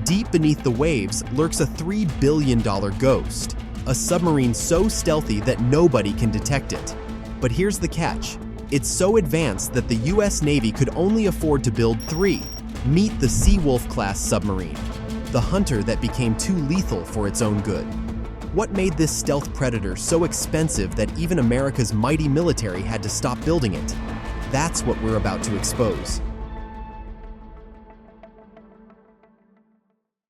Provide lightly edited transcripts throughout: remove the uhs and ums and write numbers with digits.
Deep beneath the waves lurks a $3 billion ghost, a submarine so stealthy that nobody can detect it. But here's the catch. It's so advanced that the US Navy could only afford to build 3. Meet the Seawolf-class submarine, the hunter that became too lethal for its own good. What made this stealth predator so expensive that even America's mighty military had to stop building it? That's what we're about to expose.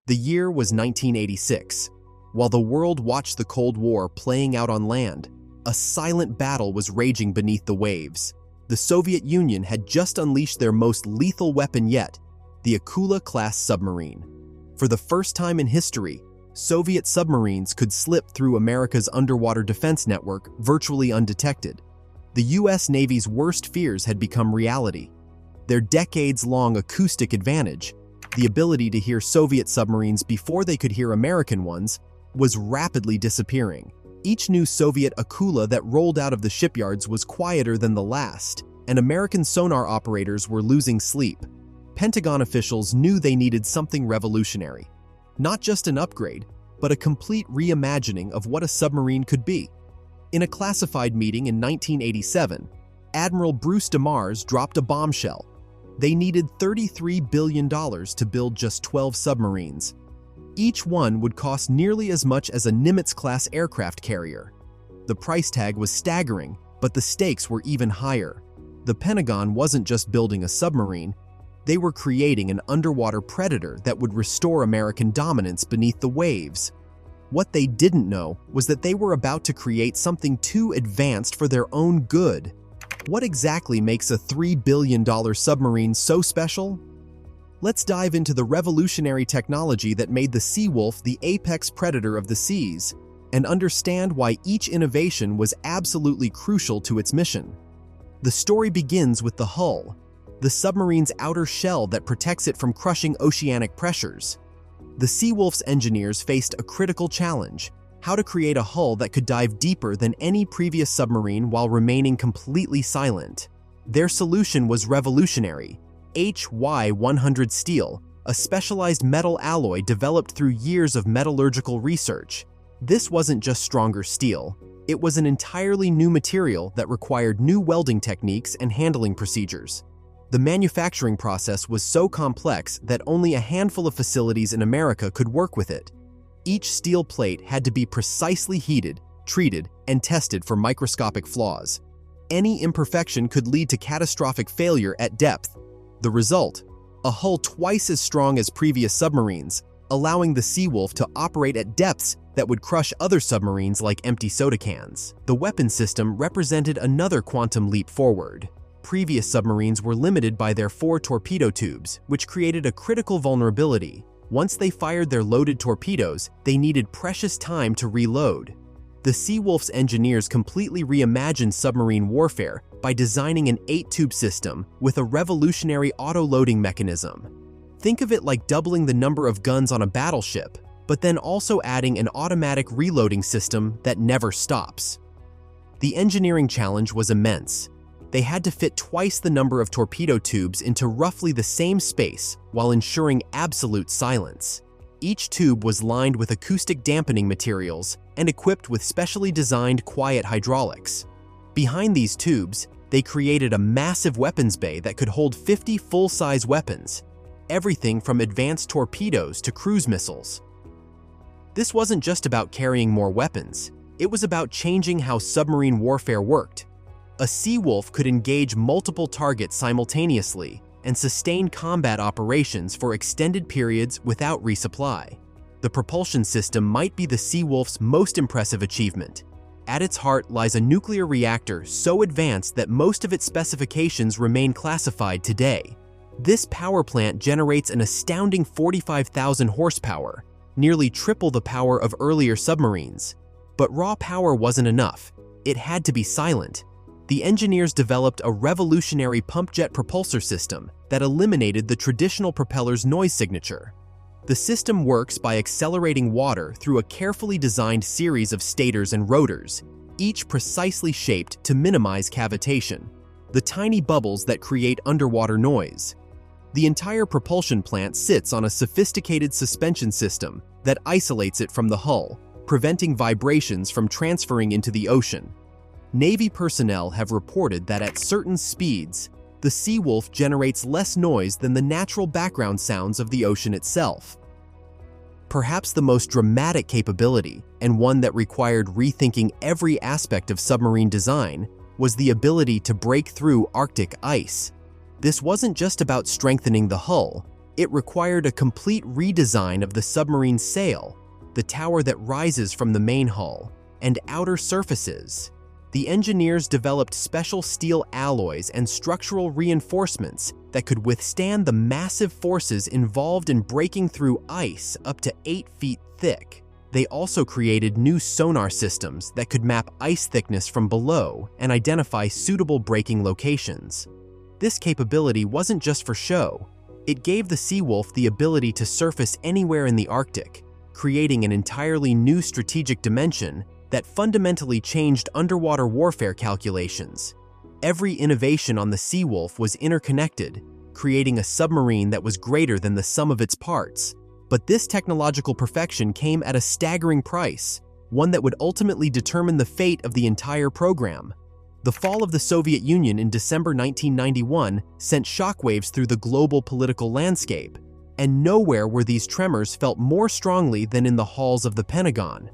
The year was 1986. While the world watched the Cold War playing out on land, a silent battle was raging beneath the waves. The Soviet Union had just unleashed their most lethal weapon yet, the Akula-class submarine. For the first time in history, Soviet submarines could slip through America's underwater defense network virtually undetected. The US Navy's worst fears had become reality. Their decades-long acoustic advantage, the ability to hear Soviet submarines before they could hear American ones, was rapidly disappearing. Each new Soviet Akula that rolled out of the shipyards was quieter than the last, and American sonar operators were losing sleep. Pentagon officials knew they needed something revolutionary. Not just an upgrade, but a complete reimagining of what a submarine could be. In a classified meeting in 1987, Admiral Bruce DeMars dropped a bombshell. They needed $33 billion to build just 12 submarines. Each one would cost nearly as much as a Nimitz-class aircraft carrier. The price tag was staggering, but the stakes were even higher. The Pentagon wasn't just building a submarine, they were creating an underwater predator that would restore American dominance beneath the waves. What they didn't know was that they were about to create something too advanced for their own good. What exactly makes a $3 billion submarine so special? Let's dive into the revolutionary technology that made the Seawolf the apex predator of the seas, and understand why each innovation was absolutely crucial to its mission. The story begins with the hull, the submarine's outer shell that protects it from crushing oceanic pressures. The Seawolf's engineers faced a critical challenge: how to create a hull that could dive deeper than any previous submarine while remaining completely silent. Their solution was revolutionary: HY100 steel, a specialized metal alloy developed through years of metallurgical research. This wasn't just stronger steel, it was an entirely new material that required new welding techniques and handling procedures. The manufacturing process was so complex that only a handful of facilities in America could work with it. Each steel plate had to be precisely heated, treated, and tested for microscopic flaws. Any imperfection could lead to catastrophic failure at depth. The result? A hull twice as strong as previous submarines, allowing the Seawolf to operate at depths that would crush other submarines like empty soda cans. The weapon system represented another quantum leap forward. Previous submarines were limited by their 4 torpedo tubes, which created a critical vulnerability. Once they fired their loaded torpedoes, they needed precious time to reload. The Seawolf's engineers completely reimagined submarine warfare by designing an 8-tube system with a revolutionary auto-loading mechanism. Think of it like doubling the number of guns on a battleship, but then also adding an automatic reloading system that never stops. The engineering challenge was immense. They had to fit twice the number of torpedo tubes into roughly the same space while ensuring absolute silence. Each tube was lined with acoustic dampening materials and equipped with specially designed quiet hydraulics. Behind these tubes, they created a massive weapons bay that could hold 50 full-size weapons, everything from advanced torpedoes to cruise missiles. This wasn't just about carrying more weapons, it was about changing how submarine warfare worked. A Seawolf could engage multiple targets simultaneously and sustain combat operations for extended periods without resupply. The propulsion system might be the Seawolf's most impressive achievement. At its heart lies a nuclear reactor so advanced that most of its specifications remain classified today. This power plant generates an astounding 45,000 horsepower, nearly triple the power of earlier submarines. But raw power wasn't enough. It had to be silent. The engineers developed a revolutionary pump-jet propulsor system that eliminated the traditional propeller's noise signature. The system works by accelerating water through a carefully designed series of stators and rotors, each precisely shaped to minimize cavitation, the tiny bubbles that create underwater noise. The entire propulsion plant sits on a sophisticated suspension system that isolates it from the hull, preventing vibrations from transferring into the ocean. Navy personnel have reported that at certain speeds, the Seawolf generates less noise than the natural background sounds of the ocean itself. Perhaps the most dramatic capability, and one that required rethinking every aspect of submarine design, was the ability to break through Arctic ice. This wasn't just about strengthening the hull, it required a complete redesign of the submarine's sail, the tower that rises from the main hull, and outer surfaces. The engineers developed special steel alloys and structural reinforcements that could withstand the massive forces involved in breaking through ice up to 8 feet thick. They also created new sonar systems that could map ice thickness from below and identify suitable breaking locations. This capability wasn't just for show. It gave the Seawolf the ability to surface anywhere in the Arctic, creating an entirely new strategic dimension that fundamentally changed underwater warfare calculations. Every innovation on the Seawolf was interconnected, creating a submarine that was greater than the sum of its parts. But this technological perfection came at a staggering price, one that would ultimately determine the fate of the entire program. The fall of the Soviet Union in December 1991 sent shockwaves through the global political landscape, and nowhere were these tremors felt more strongly than in the halls of the Pentagon.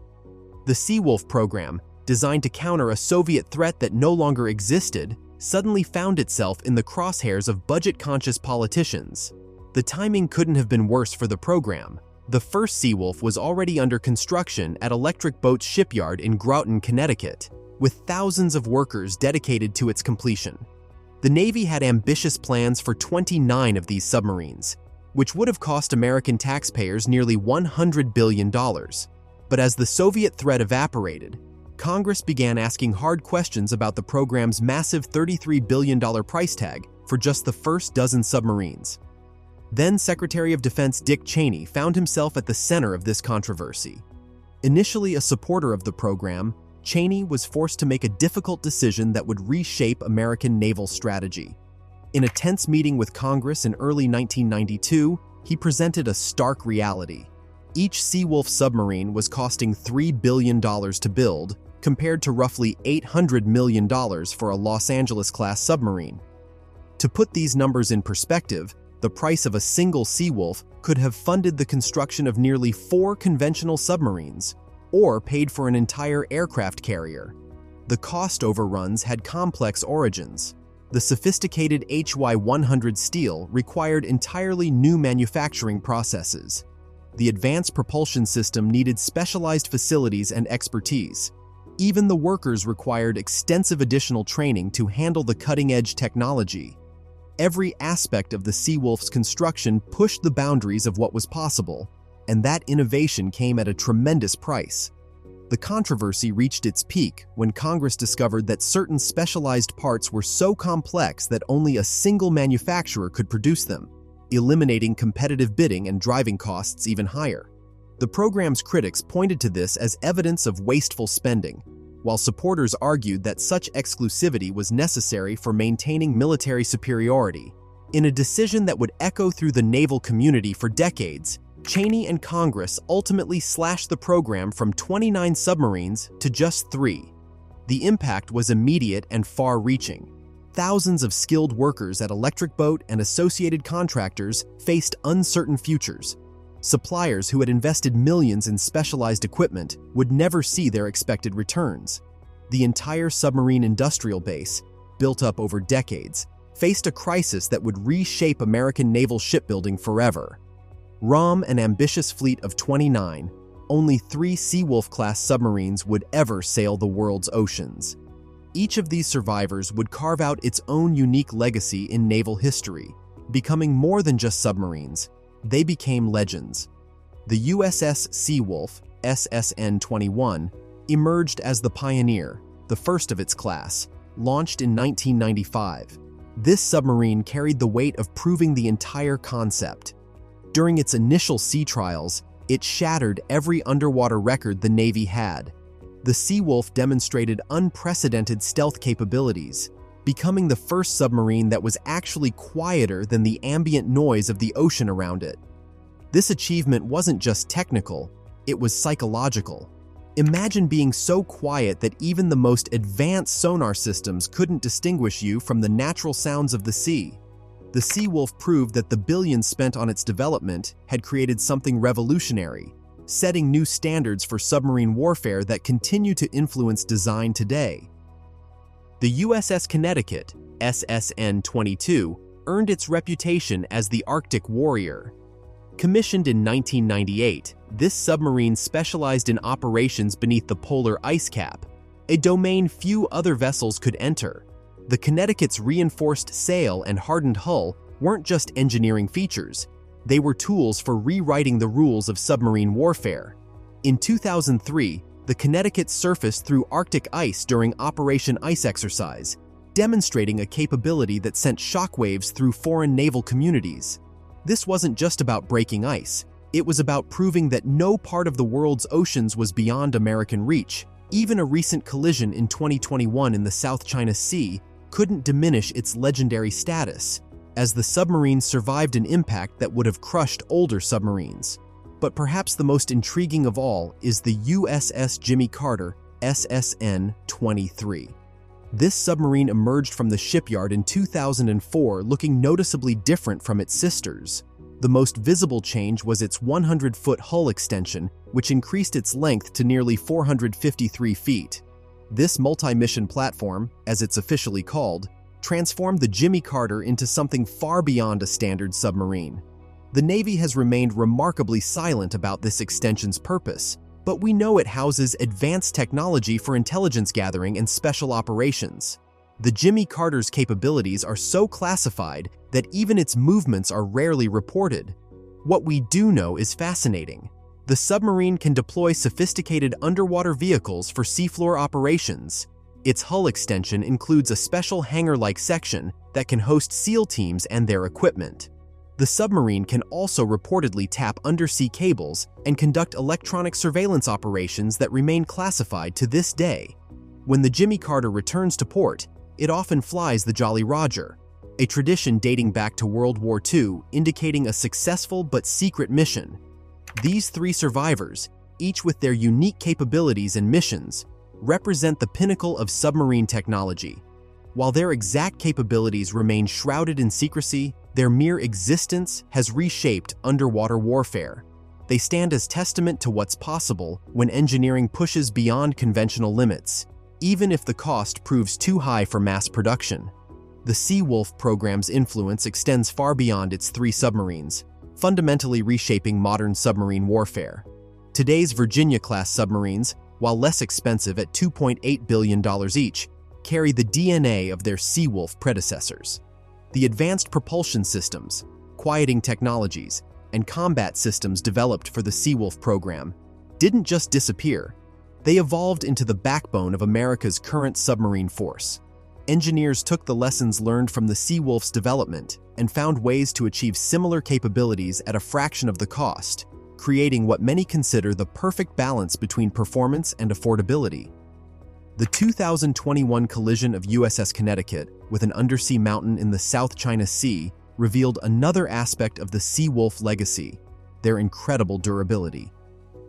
The Seawolf program, designed to counter a Soviet threat that no longer existed, suddenly found itself in the crosshairs of budget-conscious politicians. The timing couldn't have been worse for the program. The first Seawolf was already under construction at Electric Boat's shipyard in Groton, Connecticut, with thousands of workers dedicated to its completion. The Navy had ambitious plans for 29 of these submarines, which would have cost American taxpayers nearly $100 billion. But as the Soviet threat evaporated, Congress began asking hard questions about the program's massive $33 billion price tag for just the first dozen submarines. Then Secretary of Defense Dick Cheney found himself at the center of this controversy. Initially a supporter of the program, Cheney was forced to make a difficult decision that would reshape American naval strategy. In a tense meeting with Congress in early 1992, he presented a stark reality. Each Seawolf submarine was costing $3 billion to build, compared to roughly $800 million for a Los Angeles-class submarine. To put these numbers in perspective, the price of a single Seawolf could have funded the construction of nearly 4 conventional submarines, or paid for an entire aircraft carrier. The cost overruns had complex origins. The sophisticated HY-100 steel required entirely new manufacturing processes. The advanced propulsion system needed specialized facilities and expertise. Even the workers required extensive additional training to handle the cutting-edge technology. Every aspect of the Seawolf's construction pushed the boundaries of what was possible, and that innovation came at a tremendous price. The controversy reached its peak when Congress discovered that certain specialized parts were so complex that only a single manufacturer could produce them, eliminating competitive bidding and driving costs even higher. The program's critics pointed to this as evidence of wasteful spending, while supporters argued that such exclusivity was necessary for maintaining military superiority. In a decision that would echo through the naval community for decades, Cheney and Congress ultimately slashed the program from 29 submarines to just 3. The impact was immediate and far-reaching. Thousands of skilled workers at Electric Boat and associated contractors faced uncertain futures. Suppliers who had invested millions in specialized equipment would never see their expected returns. The entire submarine industrial base, built up over decades, faced a crisis that would reshape American naval shipbuilding forever. Rom an ambitious fleet of 29, only 3 Seawolf-class submarines would ever sail the world's oceans. Each of these survivors would carve out its own unique legacy in naval history, becoming more than just submarines. They became legends. The USS Seawolf, SSN-21, emerged as the pioneer, the first of its class, launched in 1995. This submarine carried the weight of proving the entire concept. During its initial sea trials, it shattered every underwater record the Navy had. The Seawolf demonstrated unprecedented stealth capabilities, becoming the first submarine that was actually quieter than the ambient noise of the ocean around it. This achievement wasn't just technical, it was psychological. Imagine being so quiet that even the most advanced sonar systems couldn't distinguish you from the natural sounds of the sea. The Seawolf proved that the billions spent on its development had created something revolutionary, setting new standards for submarine warfare that continue to influence design today. The USS Connecticut, SSN-22, earned its reputation as the Arctic Warrior. Commissioned in 1998, this submarine specialized in operations beneath the polar ice cap, a domain few other vessels could enter. The Connecticut's reinforced sail and hardened hull weren't just engineering features, they were tools for rewriting the rules of submarine warfare. In 2003, the Connecticut surfaced through Arctic ice during Operation Ice Exercise, demonstrating a capability that sent shockwaves through foreign naval communities. This wasn't just about breaking ice, it was about proving that no part of the world's oceans was beyond American reach. Even a recent collision in 2021 in the South China Sea couldn't diminish its legendary status, as the submarine survived an impact that would have crushed older submarines. But perhaps the most intriguing of all is the USS Jimmy Carter, SSN-23. This submarine emerged from the shipyard in 2004 looking noticeably different from its sisters. The most visible change was its 100-foot hull extension, which increased its length to nearly 453 feet. This multi-mission platform, as it's officially called, transformed the Jimmy Carter into something far beyond a standard submarine. The Navy has remained remarkably silent about this extension's purpose, but we know it houses advanced technology for intelligence gathering and special operations. The Jimmy Carter's capabilities are so classified that even its movements are rarely reported. What we do know is fascinating. The submarine can deploy sophisticated underwater vehicles for seafloor operations. Its hull extension includes a special hangar-like section that can host SEAL teams and their equipment. The submarine can also reportedly tap undersea cables and conduct electronic surveillance operations that remain classified to this day. When the Jimmy Carter returns to port, it often flies the Jolly Roger, a tradition dating back to World War II, indicating a successful but secret mission. These three survivors, each with their unique capabilities and missions, represent the pinnacle of submarine technology. While their exact capabilities remain shrouded in secrecy, their mere existence has reshaped underwater warfare. They stand as testament to what's possible when engineering pushes beyond conventional limits, even if the cost proves too high for mass production. The Seawolf program's influence extends far beyond its three submarines, fundamentally reshaping modern submarine warfare. Today's Virginia-class submarines, while less expensive at $2.8 billion each, carry the DNA of their Seawolf predecessors. The advanced propulsion systems, quieting technologies, and combat systems developed for the Seawolf program didn't just disappear, they evolved into the backbone of America's current submarine force. Engineers took the lessons learned from the Seawolf's development and found ways to achieve similar capabilities at a fraction of the cost, creating what many consider the perfect balance between performance and affordability. The 2021 collision of USS Connecticut with an undersea mountain in the South China Sea revealed another aspect of the Seawolf legacy: their incredible durability.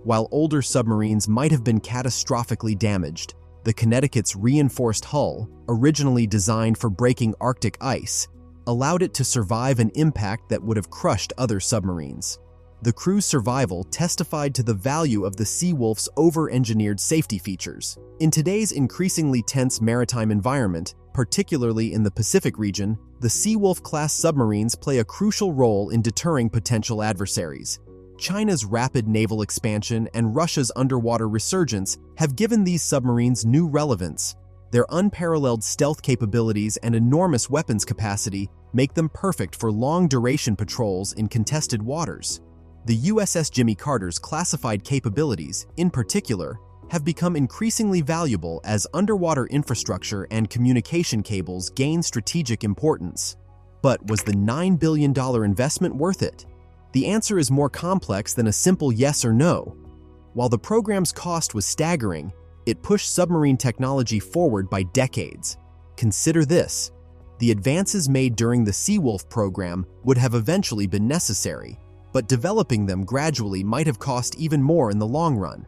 While older submarines might have been catastrophically damaged, the Connecticut's reinforced hull, originally designed for breaking Arctic ice, allowed it to survive an impact that would have crushed other submarines. The crew's survival testified to the value of the Seawolf's over-engineered safety features. In today's increasingly tense maritime environment, particularly in the Pacific region, the Seawolf-class submarines play a crucial role in deterring potential adversaries. China's rapid naval expansion and Russia's underwater resurgence have given these submarines new relevance. Their unparalleled stealth capabilities and enormous weapons capacity make them perfect for long-duration patrols in contested waters. The USS Jimmy Carter's classified capabilities, in particular, have become increasingly valuable as underwater infrastructure and communication cables gain strategic importance. But was the $9 billion investment worth it? The answer is more complex than a simple yes or no. While the program's cost was staggering, it pushed submarine technology forward by decades. Consider this. The advances made during the Seawolf program would have eventually been necessary, but developing them gradually might have cost even more in the long run.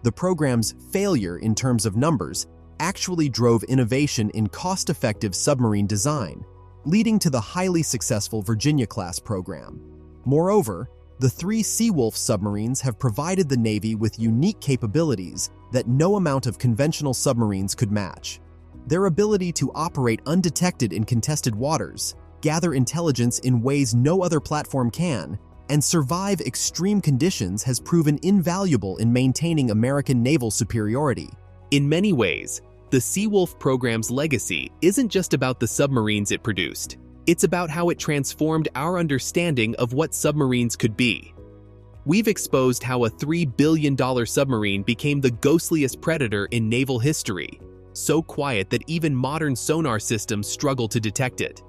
The program's failure in terms of numbers actually drove innovation in cost-effective submarine design, leading to the highly successful Virginia-class program. Moreover, the 3 Seawolf submarines have provided the Navy with unique capabilities that no amount of conventional submarines could match. Their ability to operate undetected in contested waters, gather intelligence in ways no other platform can, and survive extreme conditions has proven invaluable in maintaining American naval superiority. In many ways, the Seawolf program's legacy isn't just about the submarines it produced. It's about how it transformed our understanding of what submarines could be. We've exposed how a $3 billion submarine became the ghostliest predator in naval history, so quiet that even modern sonar systems struggle to detect it.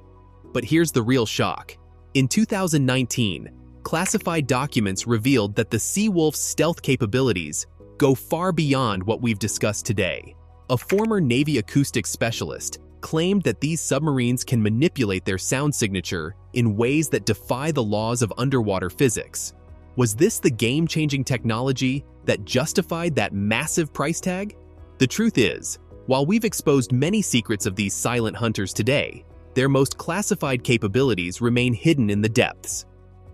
But here's the real shock. In 2019, classified documents revealed that the Seawolf's stealth capabilities go far beyond what we've discussed today. A former Navy acoustics specialist claimed that these submarines can manipulate their sound signature in ways that defy the laws of underwater physics. Was this the game-changing technology that justified that massive price tag? The truth is, while we've exposed many secrets of these silent hunters today, their most classified capabilities remain hidden in the depths.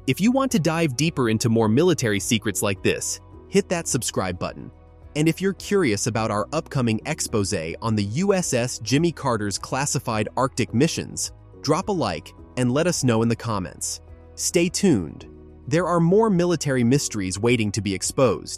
If you want to dive deeper into more military secrets like this, hit that subscribe button. And if you're curious about our upcoming expose on the USS Jimmy Carter's classified Arctic missions, drop a like and let us know in the comments. Stay tuned. There are more military mysteries waiting to be exposed.